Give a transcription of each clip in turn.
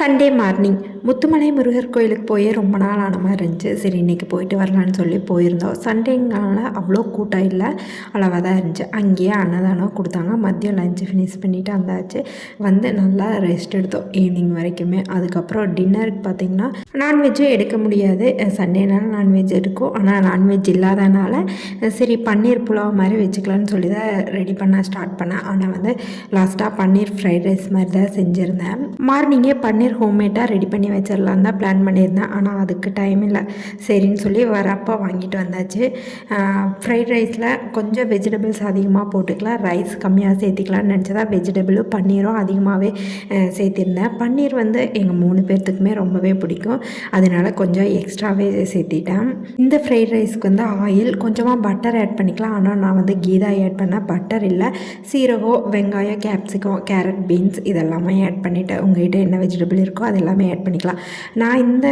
Sunday morning Muthumalai Murugar கோயிலுக்கு போய் ரொம்ப நாள் ஆன மாதிரி இருந்துச்சு. சரி இன்றைக்கி போயிட்டு வரலான்னு சொல்லி போயிருந்தோம். சண்டேங்கனால அவ்வளோ கூட்டம் இல்லை, அளவாக தான் இருந்துச்சு. அங்கேயே அன்னதானம் கொடுத்தாங்க. மதியம் லஞ்சு ஃபினிஷ் பண்ணிவிட்டு வந்தாச்சு. வந்து நல்லா ரெஸ்ட் எடுத்தோம் ஈவினிங் வரைக்குமே. அதுக்கப்புறம் டின்னருக்கு பார்த்திங்கன்னா நான்வெஜ்ஜும் எடுக்க முடியாது, சண்டேனால நான்வெஜ் இருக்கும். ஆனால் நான்வெஜ் இல்லாதனால சரி பன்னீர் புலாவ் மாதிரி வச்சுக்கலான்னு சொல்லி தான் ரெடி பண்ண ஸ்டார்ட் பண்ணேன். ஆனால் வந்து லாஸ்ட்டாக பன்னீர் ஃப்ரைட் ரைஸ் மாதிரி தான் செஞ்சுருந்தேன். மார்னிங்கே பன்னீர் ஹோம்மேடாக ரெடி பண்ணி வச்சிடலான்னு தான் பிளான் பண்ணியிருந்தேன். ஆனால் அதுக்கு டைம் இல்லை. சரின்னு சொல்லி வரப்போ வாங்கிட்டு வந்தாச்சு. ஃப்ரைட் ரைஸில் கொஞ்சம் வெஜிடபிள்ஸ் அதிகமாக போட்டுக்கலாம், ரைஸ் கம்மியாக சேர்த்திக்கலாம்னு நினச்சதா வெஜிடபிளும் பன்னீரும் அதிகமாகவே சேர்த்திருந்தேன். பன்னீர் வந்து எங்கள் 3 பேர்த்துக்குமே ரொம்பவே பிடிக்கும், அதனால கொஞ்சம் எக்ஸ்ட்ராவே சேர்த்திட்டேன். இந்த ஃப்ரைட் ரைஸ்க்கு வந்து ஆயில் கொஞ்சமாக பட்டர் ஆட் பண்ணிக்கலாம். ஆனால் நான் வந்து கீ தான் ஆட் பண்ணேன், பட்டர் இல்லை. சீரகம், வெங்காயம், கேப்சிகம், கேரட், பீன்ஸ் இதெல்லாமே ஆட் பண்ணிவிட்டேன். உங்கள்கிட்ட என்ன வெஜிடபிள் இருக்கோ அது எல்லாமே ஆட் பண்ணிக்கலாம். நான் இந்த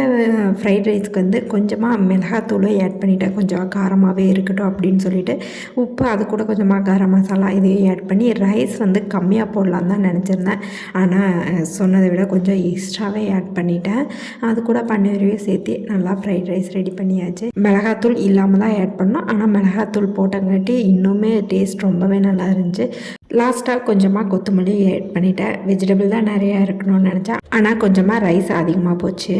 ஃப்ரைட் ரைஸ்க்கு வந்து கொஞ்சமாக மிளகாத்தூளும் ஆட் பண்ணிவிட்டேன், கொஞ்சம் காரமாகவே இருக்கட்டும் அப்படின்னு சொல்லிட்டு. உப்பு, அது கூட கொஞ்சமாக கரம் மசாலா இதையும் ஆட் பண்ணி ரைஸ் வந்து கம்மியாக போடலான்னு தான் நினச்சிருந்தேன். ஆனால் சொன்னதை விட கொஞ்சம் எக்ஸ்ட்ராவே ஆட் பண்ணிட்டேன். அது கூட பன்னீரையும் சேர்த்து நல்லா ஃப்ரைட் ரைஸ் ரெடி பண்ணியாச்சு. மிளகாத்தூள் இல்லாமல் தான் ஆட் பண்ணோம், ஆனால் மிளகாத்தூள் போட்டங்காட்டி இன்னுமே டேஸ்ட் ரொம்பவே நல்லா இருந்துச்சு. லாஸ்ட்டாக கொஞ்சமாக கொத்தமல்லி ஆட் பண்ணிட்டேன். வெஜிடபிள் தான் நிறையா இருக்கணும்னு நினச்சேன், ஆனால் கொஞ்சமாக ரைஸ் அதிகமாக போச்சு.